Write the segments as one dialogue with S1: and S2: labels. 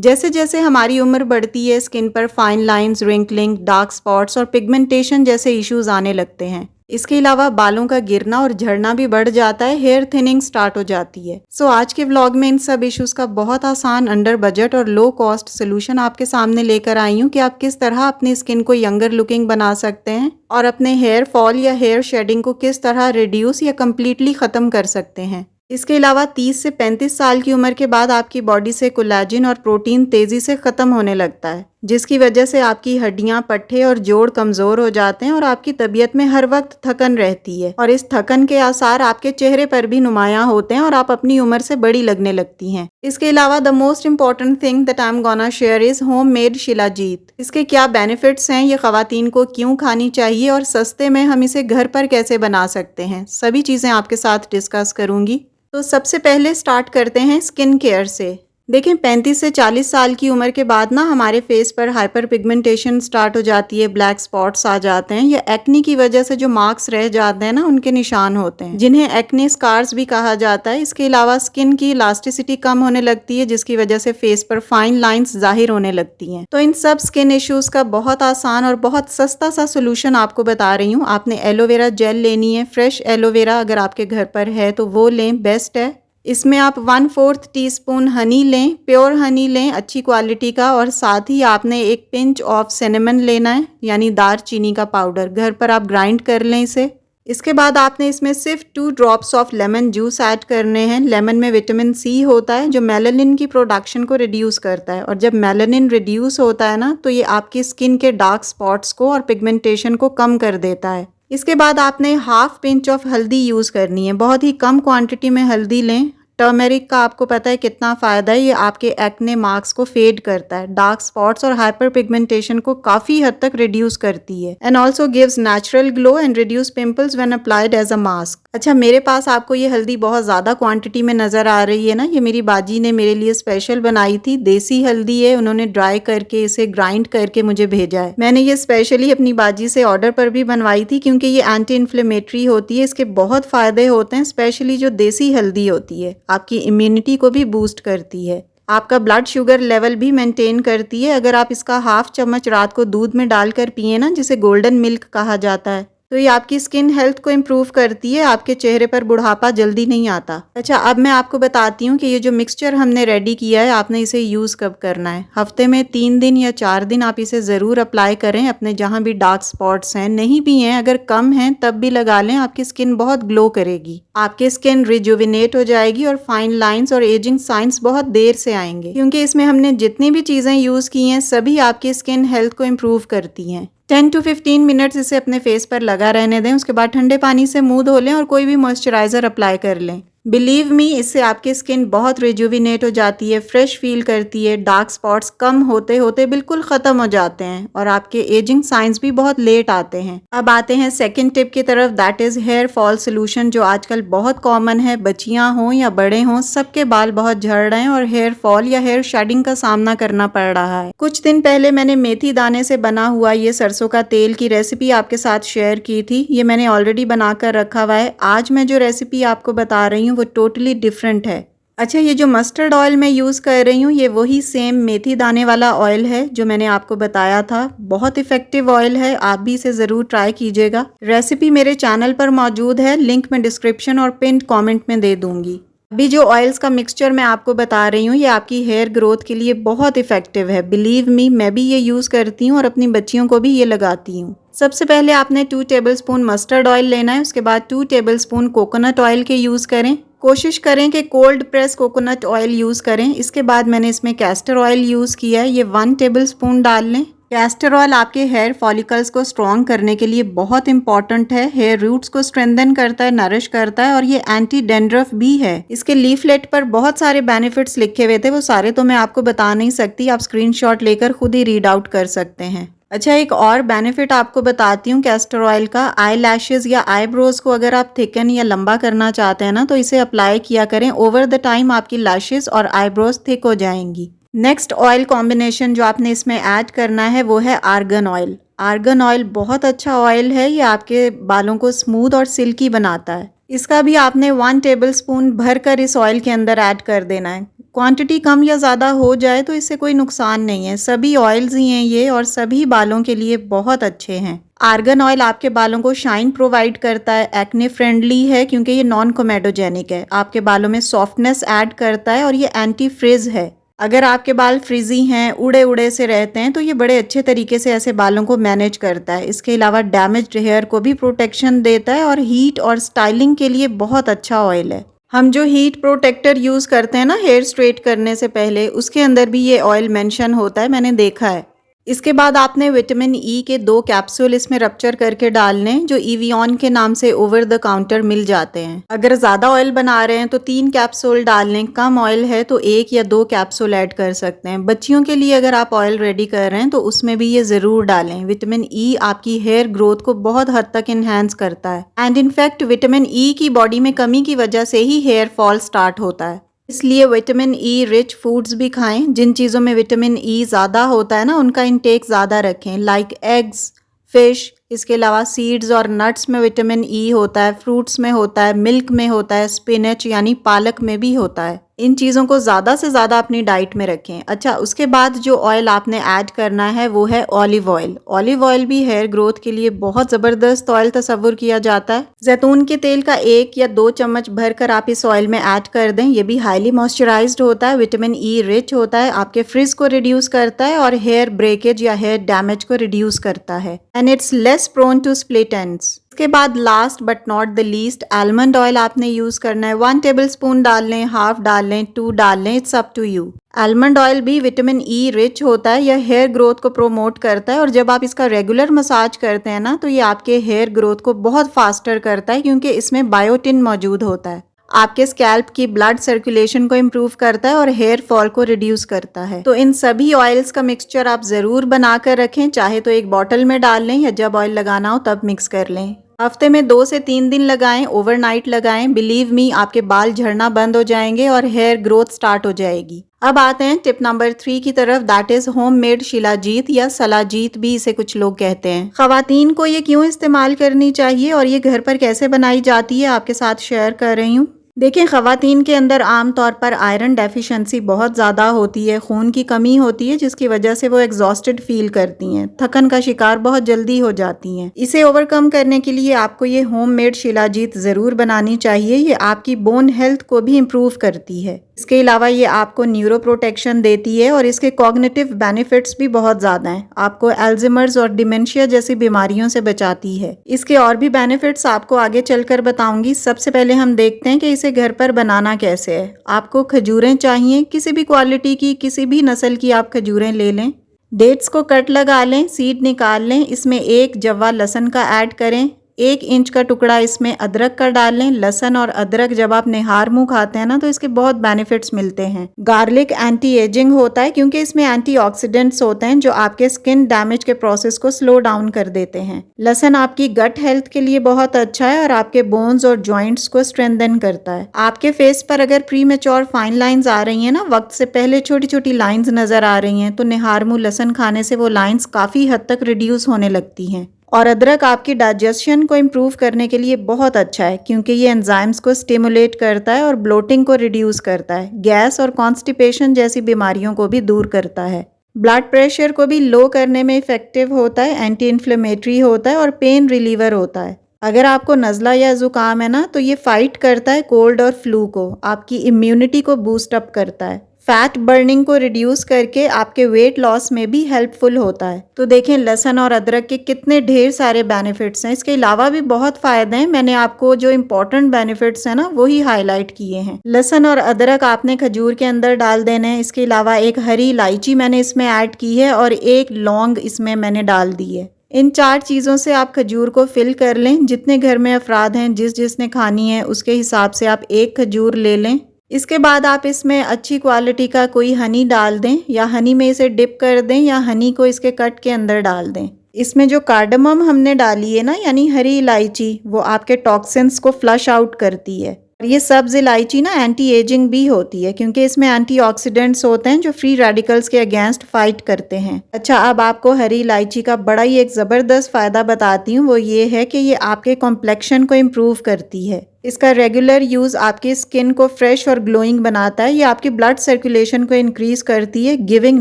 S1: जैसे जैसे हमारी उम्र बढ़ती है स्किन पर fine lines, wrinkling, dark spots और पिगमेंटेशन जैसे इश्यूज आने लगते हैं। इसके अलावा बालों का गिरना और झड़ना भी बढ़ जाता है, हेयर थिनिंग स्टार्ट हो जाती है। सो आज के व्लॉग में इन सब इश्यूज का बहुत आसान, अंडर बजट और लो कॉस्ट सोल्यूशन आपके सामने लेकर आई हूँ कि आप किस तरह अपनी स्किन को यंगर लुकिंग बना सकते हैं और अपने हेयर फॉल या हेयर शेडिंग को किस तरह रिड्यूस या कम्प्लीटली खत्म कर सकते हैं। इसके अलावा 30 से 35 साल की उम्र के बाद आपकी बॉडी से कोलेजन और प्रोटीन तेजी से खत्म होने लगता है, जिसकी वजह से आपकी हड्डियां, पट्टे और जोड़ कमजोर हो जाते हैं और आपकी तबीयत में हर वक्त थकन रहती है और इस थकन के आसार आपके चेहरे पर भी नुमायां होते हैं और आप अपनी उम्र से बड़ी लगने लगती हैं। इसके अलावा the most important thing that I am gonna share is home made shilajit. इसके क्या बेनिफिट्स हैं, ये खवातीन को क्यों खानी चाहिए और सस्ते में हम इसे घर पर कैसे बना सकते हैं, सभी चीजें आपके साथ डिस्कस करूंगी। तो सबसे पहले स्टार्ट करते हैं स्किन केयर से। देखें, 35 से 40 साल की उम्र के बाद ना हमारे फेस पर हाइपर पिगमेंटेशन स्टार्ट हो जाती है, ब्लैक स्पॉट्स आ जाते हैं। ये एक्ने की वजह से जो मार्क्स रह जाते हैं ना, उनके निशान होते हैं, जिन्हें एक्ने स्कार्स भी कहा जाता है। इसके अलावा स्किन की इलास्टिसिटी कम होने लगती है, जिसकी वजह से फेस पर फाइन लाइंस जाहिर होने लगती हैं। तो इन सब स्किन इश्यूज का बहुत आसान और बहुत सस्ता सा सोल्यूशन आपको बता रही हूँ। आपने एलोवेरा जेल लेनी है, फ्रेश एलोवेरा अगर आपके घर पर है तो वो लें, बेस्ट है। इसमें आप 1/4 टीस्पून हनी लें, प्योर हनी लें अच्छी क्वालिटी का, और साथ ही आपने एक पिंच ऑफ सिनेमन लेना है, यानी दार चीनी का पाउडर। घर पर आप ग्राइंड कर लें इसे। इसके बाद आपने इसमें सिर्फ 2 drops of lemon juice add करने हैं। लेमन में विटामिन सी होता है जो मेलानिन की प्रोडक्शन को रिड्यूस करता है, और जब मेलानिन रिड्यूस होता है ना, तो ये आपकी स्किन के डार्क स्पॉट्स को और पिगमेंटेशन को कम कर देता है। इसके बाद आपने हाफ पिंच ऑफ हल्दी यूज़ करनी है, बहुत ही कम क्वांटिटी में हल्दी लें। टर्मेरिक का आपको पता है कितना फ़ायदा है, ये आपके एक्ने मार्क्स को फेड करता है, डार्क स्पॉट्स और हाइपर पिगमेंटेशन को काफ़ी हद तक रिड्यूस करती है, and also gives natural glow and reduce pimples when applied as a mask. अच्छा, मेरे पास आपको ये हल्दी बहुत ज़्यादा क्वांटिटी में नज़र आ रही है ना, ये मेरी बाजी ने मेरे लिए स्पेशल बनाई थी। देसी हल्दी है, उन्होंने ड्राई करके इसे ग्राइंड करके मुझे भेजा है। मैंने ये स्पेशली अपनी बाजी से ऑर्डर पर भी बनवाई थी, क्योंकि ये एंटी इन्फ्लेमेटरी होती है, इसके बहुत फ़ायदे होते हैं। स्पेशली जो देसी हल्दी होती है आपकी इम्यूनिटी को भी बूस्ट करती है, आपका ब्लड शुगर लेवल भी मेंटेन करती है। अगर आप इसका हाफ चम्मच रात को दूध में डालकर पिए ना, जिसे गोल्डन मिल्क कहा जाता है, तो ये आपकी स्किन हेल्थ को इम्प्रूव करती है, आपके चेहरे पर बुढ़ापा जल्दी नहीं आता। अच्छा, अब मैं आपको बताती हूँ कि ये जो मिक्सचर हमने रेडी किया है, आपने इसे यूज़ कब करना है। हफ्ते में 3 दिन या 4 दिन आप इसे ज़रूर अप्लाई करें अपने जहाँ भी डार्क स्पॉट्स हैं। नहीं भी हैं, अगर कम हैं तब भी लगा लें, आपकी स्किन बहुत ग्लो करेगी, आपकी स्किन रिजुविनेट हो जाएगी और फाइन लाइन्स और एजिंग साइंस बहुत देर से आएंगे, क्योंकि इसमें हमने जितनी भी चीज़ें यूज़ की हैं सभी आपकी स्किन हेल्थ को इम्प्रूव करती हैं। 10 to 15 मिनट्स इसे अपने फेस पर लगा रहने दें। उसके बाद ठंडे पानी से मुंह धो लें और कोई भी मॉइस्चराइजर अप्लाई कर लें। बिलीव मी, इससे आपकी स्किन बहुत रिजुविनेट हो जाती है, फ्रेश फील करती है, डार्क स्पॉट्स कम होते होते बिल्कुल ख़त्म हो जाते हैं और आपके एजिंग साइंस भी बहुत लेट आते हैं। अब आते हैं सेकंड टिप की तरफ, that is here fall solution, जो आजकल बहुत कॉमन है। बच्चियां हों या बड़े हों, सबके बाल बहुत झड़ रहे हैं और हेयर फॉल या हेयर शेडिंग का सामना करना पड़ रहा है। कुछ दिन पहले मैंने मेथी दाने से बना हुआ ये सरसों का तेल की रेसिपी आपके साथ शेयर की थी, ये मैंने ऑलरेडी बनाकर रखा हुआ है। आज मैं जो रेसिपी आपको बता रही हूँ वो टोटली डिफरेंट है। अच्छा, ये जो मस्टर्ड ऑयल मैं यूज़ कर रही हूँ, ये वही सेम मेथी दाने वाला ऑयल है जो मैंने आपको बताया था। बहुत इफेक्टिव ऑयल है, आप भी इसे ज़रूर ट्राई कीजिएगा। रेसिपी मेरे चैनल पर मौजूद है, लिंक मैं डिस्क्रिप्शन और पिन कमेंट में दे दूंगी। अभी जो ऑयल्स का मिक्सचर मैं आपको बता रही हूँ, ये आपकी हेयर ग्रोथ के लिए बहुत इफेक्टिव है। बिलीव मी, मैं भी ये यूज़ करती हूँ और अपनी बच्चियों को भी ये लगाती हूँ। सबसे पहले आपने 2 टेबलस्पून मस्टर्ड ऑयल लेना है, उसके बाद 2 टेबलस्पून कोकोनट ऑयल के यूज़ करें। कोशिश करें कि cold press coconut oil use करें। इसके बाद मैंने इसमें कैस्टर ऑयल यूज़ किया है, ये 1 टेबलस्पून डाल लें। कैस्टर ऑयल आपके हेयर फॉलिकल्स को स्ट्रॉन्ग करने के लिए बहुत इंपॉर्टेंट है, हेयर रूट्स को स्ट्रेंथन करता है, नरिश करता है, और ये एंटी डेंड्रफ भी है। इसके लीफलेट पर बहुत सारे बेनिफिट्स लिखे हुए थे, वो सारे तो मैं आपको बता नहीं सकती, आप स्क्रीनशॉट लेकर खुद ही रीड आउट कर सकते हैं। अच्छा, एक और बेनिफिट आपको बताती हूँ कैस्टर ऑयल का। आई लैशेज या आईब्रोज को अगर आप थिकन या लंबा करना चाहते हैं ना, तो इसे अप्लाई किया करें। ओवर द टाइम आपकी लैशेज और आईब्रोज थिक हो जाएंगी। नेक्स्ट ऑयल कॉम्बिनेशन जो आपने इसमें ऐड करना है वो है आर्गन ऑयल। आर्गन ऑयल बहुत अच्छा ऑयल है, ये आपके बालों को स्मूथ और सिल्की बनाता है। इसका भी आपने 1 टेबलस्पून भरकर इस ऑयल के अंदर ऐड कर देना है। क्वांटिटी कम या ज़्यादा हो जाए तो इससे कोई नुकसान नहीं है। सभी ऑयल्स ही हैं ये और सभी बालों के लिए बहुत अच्छे हैं। आर्गन ऑयल आपके बालों को शाइन प्रोवाइड करता है, एक्ने फ्रेंडली है क्योंकि ये नॉन कोमेडोजेनिक है, आपके बालों में सॉफ्टनेस ऐड करता है और ये एंटी फ्रिज है। अगर आपके बाल फ्रिजी हैं, उड़े उड़े से रहते हैं तो ये बड़े अच्छे तरीके से ऐसे बालों को मैनेज करता है। इसके अलावा डैमेज्ड हेयर को भी प्रोटेक्शन देता है और हीट और स्टाइलिंग के लिए बहुत अच्छा ऑयल है। हम जो हीट प्रोटेक्टर यूज़ करते हैं ना हेयर स्ट्रेट करने से पहले, उसके अंदर भी ये ऑयल मेंशन होता है, मैंने देखा है। इसके बाद आपने विटामिन ई के 2 कैप्सूल इसमें रप्चर करके डालने, जो इवियन के नाम से ओवर द काउंटर मिल जाते हैं। अगर ज़्यादा ऑयल बना रहे हैं तो 3 कैप्सूल डाल लें, कम ऑयल है तो 1 या 2 कैप्सूल ऐड कर सकते हैं। बच्चियों के लिए अगर आप ऑयल रेडी कर रहे हैं तो उसमें भी ये ज़रूर डालें। विटामिन ई आपकी हेयर ग्रोथ को बहुत हद तक इन्हेंस करता है एंड इनफैक्ट विटामिन ई की बॉडी में कमी की वजह से ही हेयर फॉल स्टार्ट होता है। इसलिए विटामिन ई रिच फूड्स भी खाएं। जिन चीज़ों में विटामिन ई ज़्यादा होता है ना, उनका इंटेक ज़्यादा रखें, लाइक एग्स, फिश। इसके अलावा सीड्स और नट्स में विटामिन ई होता है, फ्रूट्स में होता है, मिल्क में होता है, स्पिनच यानी पालक में भी होता है। इन चीज़ों को ज़्यादा से ज़्यादा अपनी डाइट में रखें। अच्छा, उसके बाद जो ऑयल आपने ऐड करना है वो है ऑलिव ऑयल। ऑलिव ऑयल भी हेयर ग्रोथ के लिए बहुत ज़बरदस्त ऑयल तस्वुर किया जाता है। जैतून के तेल का 1 या 2 चम्मच भरकर आप इस ऑयल में ऐड कर दें। ये भी हाईली मॉइस्चराइज्ड होता है, विटामिन ई रिच होता है, आपके फ्रिज को रिड्यूस करता है और हेयर ब्रेकेज या हेयर डैमेज को रिड्यूस करता है and it's less prone to split ends. इसके बाद last but not the least almond oil आपने यूज करना है। 1 टेबलस्पून डाल लें, हाफ डाल लें, 2 डाल लें, it's up to you. Almond oil भी विटामिन ई रिच होता है, यह हेयर ग्रोथ को प्रोमोट करता है और जब आप इसका रेगुलर मसाज करते हैं ना तो ये आपके हेयर ग्रोथ को बहुत फास्टर करता है क्योंकि इसमें बायोटिन मौजूद होता है। आपके स्कैल्प की ब्लड सर्कुलेशन को इम्प्रूव करता है और हेयर फॉल को रिड्यूस करता है। तो इन सभी ऑयल्स का मिक्सचर आप ज़रूर बना कर रखें, चाहे तो एक बॉटल में डाल लें या जब ऑयल लगाना हो तब मिक्स कर लें। हफ्ते में 2 से 3 दिन लगाएं, ओवरनाइट लगाएं। बिलीव मी, आपके बाल झड़ना बंद हो जाएंगे और हेयर ग्रोथ स्टार्ट हो जाएगी। अब आते हैं टिप नंबर 3 की तरफ, that is home made shilajit या सलाजीत भी इसे कुछ लोग कहते हैं। खवातीन को ये क्यों इस्तेमाल करनी चाहिए और ये घर पर कैसे बनाई जाती है आपके साथ शेयर कर रही हूँ। देखिए, खवातीन के अंदर आमतौर पर आयरन डेफिशिएंसी बहुत ज़्यादा होती है, खून की कमी होती है जिसकी वजह से वो एग्जॉस्टेड फील करती हैं, थकन का शिकार बहुत जल्दी हो जाती हैं। इसे ओवरकम करने के लिए आपको ये होममेड शिलाजीत ज़रूर बनानी चाहिए। ये आपकी बोन हेल्थ को भी इम्प्रूव करती है। इसके अलावा ये आपको न्यूरो प्रोटेक्शन देती है और इसके कॉग्निटिव बेनिफिट्स भी बहुत ज़्यादा हैं। आपको एल्जाइमर्स और डिमेंशिया जैसी बीमारियों से बचाती है। इसके और भी बेनिफिट्स आपको आगे चलकर बताऊंगी। सबसे पहले हम देखते हैं कि इसे घर पर बनाना कैसे है। आपको खजूरें चाहिए, किसी भी क्वालिटी की, किसी भी नस्ल की आप खजूरें ले लें। डेट्स को कट लगा लें, सीड निकाल लें। इसमें 1 जव्वा लहसुन का ऐड करें। 1 इंच का टुकड़ा इसमें अदरक का डाल लें। लहसुन और अदरक जब आप निहार मुंह खाते हैं ना तो इसके बहुत बेनिफिट्स मिलते हैं। गार्लिक एंटी एजिंग होता है क्योंकि इसमें एंटीऑक्सीडेंट्स होते हैं जो आपके स्किन डैमेज के प्रोसेस को स्लो डाउन कर देते हैं। लहसुन आपकी गट हेल्थ के लिए बहुत अच्छा है और आपके बोन्स और जॉइंट्स को स्ट्रेंथन करता है। आपके फेस पर अगर प्रीमेच्योर फाइन लाइंस आ रही हैं ना, वक्त से पहले छोटी छोटी लाइंस नजर आ रही हैं, तो निहार मुंह लहसुन खाने से वो लाइंस काफी हद तक रिड्यूस होने लगती हैं। और अदरक आपकी डाइजेशन को इम्प्रूव करने के लिए बहुत अच्छा है क्योंकि ये एंजाइम्स को स्टिमुलेट करता है और ब्लोटिंग को रिड्यूस करता है। गैस और कॉन्स्टिपेशन जैसी बीमारियों को भी दूर करता है। ब्लड प्रेशर को भी लो करने में इफेक्टिव होता है, एंटी इन्फ्लेमेटरी होता है और पेन रिलीवर होता है। अगर आपको नज़ला या ज़ुकाम है ना तो ये फाइट करता है कोल्ड और फ्लू को, आपकी इम्यूनिटी को बूस्ट अप करता है। फैट बर्निंग को रिड्यूस करके आपके वेट लॉस में भी हेल्पफुल होता है। तो देखें, लहसुन और अदरक के कितने ढेर सारे बेनिफिट्स हैं। इसके अलावा भी बहुत फायदे हैं, मैंने आपको जो इम्पोर्टेंट बेनिफिट्स हैं ना वही हाईलाइट किए हैं। लहसुन और अदरक आपने खजूर के अंदर डाल देने हैं। इसके अलावा 1 हरी इलायची मैंने इसमें ऐड की है और 1 लौंग इसमें मैंने डाल दी है। इन 4 चीज़ों से आप खजूर को फिल कर लें। जितने घर में अफराद हैं, जिसने खानी है उसके हिसाब से आप 1 खजूर ले लें। इसके बाद आप इसमें अच्छी क्वालिटी का कोई हनी डाल दें या हनी में इसे डिप कर दें या हनी को इसके कट के अंदर डाल दें। इसमें जो कार्डमम हमने डाली है ना, यानी हरी इलायची, वो आपके टॉक्सिन्स को फ्लश आउट करती है। ये सब्ज इलायची ना एंटी एजिंग भी होती है क्योंकि इसमें एंटीऑक्सीडेंट्स होते हैं जो फ्री रेडिकल्स के अगेंस्ट फाइट करते हैं। अच्छा, अब आपको हरी इलायची का बड़ा ही एक ज़बरदस्त फ़ायदा बताती हूँ, वो ये है कि ये आपके कॉम्प्लेक्शन को इम्प्रूव करती है। इसका रेगुलर यूज़ आपकी स्किन को फ्रेश और ग्लोइंग बनाता है। ये आपकी ब्लड सर्कुलेशन को इंक्रीज करती है, गिविंग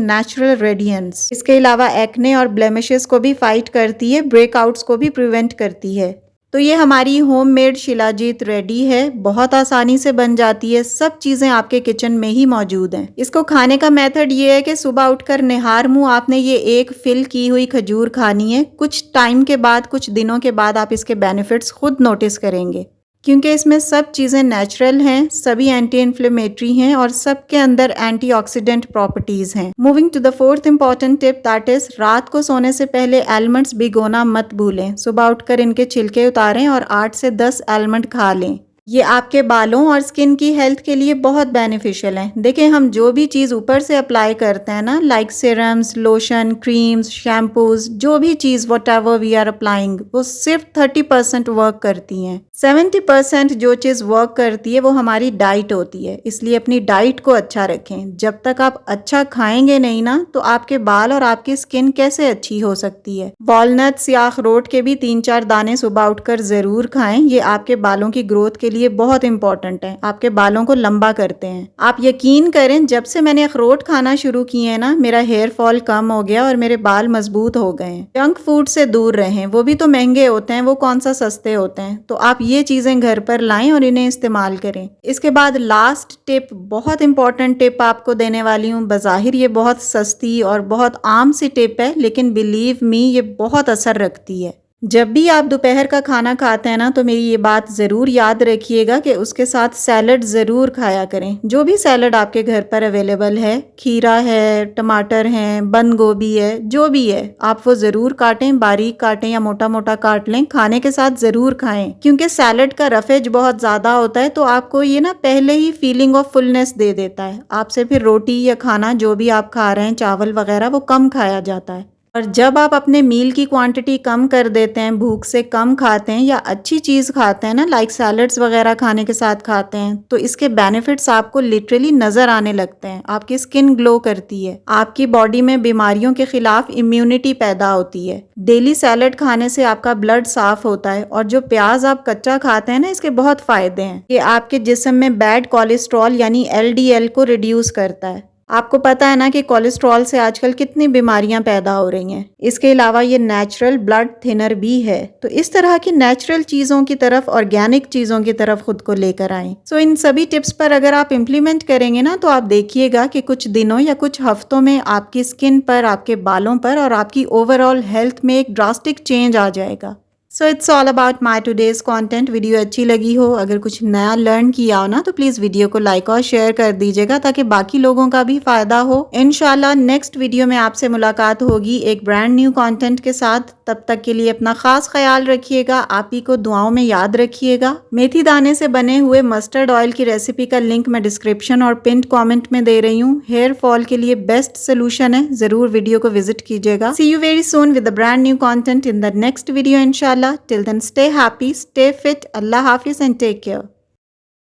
S1: नेचुरल रेडियंस। इसके अलावा एक्ने और ब्लेमिशेस को भी फाइट करती है, ब्रेकआउट्स को भी प्रिवेंट करती है। तो ये हमारी होममेड शिलाजीत रेडी है, बहुत आसानी से बन जाती है, सब चीज़ें आपके किचन में ही मौजूद हैं। इसको खाने का मेथड ये है कि सुबह उठकर निहार मुंह आपने ये एक फिल की हुई खजूर खानी है। कुछ टाइम के बाद, कुछ दिनों के बाद आप इसके बेनिफिट्स खुद नोटिस करेंगे क्योंकि इसमें सब चीज़ें नेचुरल हैं, सभी एंटी इन्फ्लेमेटरी हैं और सबके अंदर एंटीऑक्सीडेंट प्रॉपर्टीज़ हैं। Moving to the fourth important tip, that is रात को सोने से पहले आलमंड्स भिगोना मत भूलें। सुबह उठकर इनके छिलके उतारें और 8 से 10 आलमंड खा लें। ये आपके बालों और स्किन की हेल्थ के लिए बहुत बेनिफिशियल है। देखिए, हम जो भी चीज़ ऊपर से अप्लाई करते हैं ना, like serums, lotion, creams, shampoos, जो भी चीज़ whatever we are applying, वो सिर्फ 30% वर्क करती हैं। 70% जो चीज़ वर्क करती है वो हमारी डाइट होती है। इसलिए अपनी डाइट को अच्छा रखें। जब तक आप अच्छा खाएंगे नहीं ना, तो आपके बाल और आपकी स्किन कैसे अच्छी हो सकती है। वॉलनट्स या अखरोट के भी 3-4 दाने सुबह उठकर ज़रूर खाएं। ये आपके बालों की ग्रोथ के लिए बहुत इंपॉर्टेंट है, आपके बालों को लंबा करते हैं। आप यकीन करें, जब से मैंने अखरोट खाना शुरू किए हैं ना, मेरा हेयर फॉल कम हो गया और मेरे बाल मजबूत हो गए हैं। जंक फूड से दूर रहें, वो भी तो महंगे होते हैं, वो कौन सा सस्ते होते हैं। तो आप ये चीजें घर पर लाएं और इन्हें इस्तेमाल करें। इसके बाद लास्ट टिप, बहुत इंपॉर्टेंट टिप आपको देने वाली हूँ। बज़ाहिर ये बहुत सस्ती और बहुत आम सी टिप है, लेकिन बिलीव मी ये बहुत असर रखती है। जब भी आप दोपहर का खाना खाते हैं ना, तो मेरी ये बात ज़रूर याद रखिएगा कि उसके साथ सैलड ज़रूर खाया करें। जो भी सैलड आपके घर पर अवेलेबल है, खीरा है, टमाटर हैं, बंद गोभी है, जो भी है, आप वो ज़रूर काटें, बारीक काटें या मोटा मोटा काट लें। खाने के साथ ज़रूर खाएं क्योंकि सैलड का रफेज बहुत ज़्यादा होता है, तो आपको ये ना पहले ही फीलिंग ऑफ फुलनेस दे देता है। आपसे फिर रोटी या खाना जो भी आप खा रहे हैं, चावल वगैरह, वो कम खाया जाता है। और जब आप अपने मील की क्वांटिटी कम कर देते हैं, भूख से कम खाते हैं या अच्छी चीज़ खाते हैं ना, लाइक सैलड्स वगैरह खाने के साथ खाते हैं, तो इसके बेनिफिट्स आपको लिटरली नज़र आने लगते हैं। आपकी स्किन ग्लो करती है, आपकी बॉडी में बीमारियों के खिलाफ इम्यूनिटी पैदा होती है। डेली सैलड खाने से आपका ब्लड साफ होता है। और जो प्याज आप कच्चा खाते हैं ना, इसके बहुत फ़ायदे हैं। ये आपके जिस्म में बैड कोलेस्ट्रॉल यानी LDL को रिड्यूस करता है। आपको पता है ना कि कोलेस्ट्रॉल से आजकल कितनी बीमारियां पैदा हो रही हैं। इसके अलावा ये नेचुरल ब्लड थिनर भी है। तो इस तरह की नेचुरल चीज़ों की तरफ, ऑर्गेनिक चीज़ों की तरफ खुद को लेकर आएं। सो इन सभी टिप्स पर अगर आप इम्प्लीमेंट करेंगे ना, तो आप देखिएगा कि कुछ दिनों या कुछ हफ्तों में आपकी स्किन पर, आपके बालों पर और आपकी ओवरऑल हेल्थ में एक ड्रास्टिक चेंज आ जाएगा। So it's all about my today's content. Video अच्छी लगी हो, अगर कुछ नया लर्न किया हो ना, तो प्लीज़ वीडियो को लाइक और शेयर कर दीजिएगा ताकि बाकी लोगों का भी फ़ायदा हो। इंशाल्लाह नेक्स्ट वीडियो में आपसे मुलाकात होगी एक ब्रांड न्यू कॉन्टेंट के साथ। तब तक के लिए अपना खास ख्याल रखिएगा, आप ही को दुआओं में याद रखिएगा। मेथी दाने से बने हुए मस्टर्ड ऑयल की रेसिपी का लिंक मैं डिस्क्रिप्शन और पिंड कॉमेंट में दे रही हूँ। हेयर फॉल के लिए बेस्ट सोल्यूशन है, ज़रूर वीडियो को विजिट कीजिएगा। See you very soon with the brand new content in the next video इंशाल्लाह। Till then, stay happy, stay fit. Allah Hafiz and take care.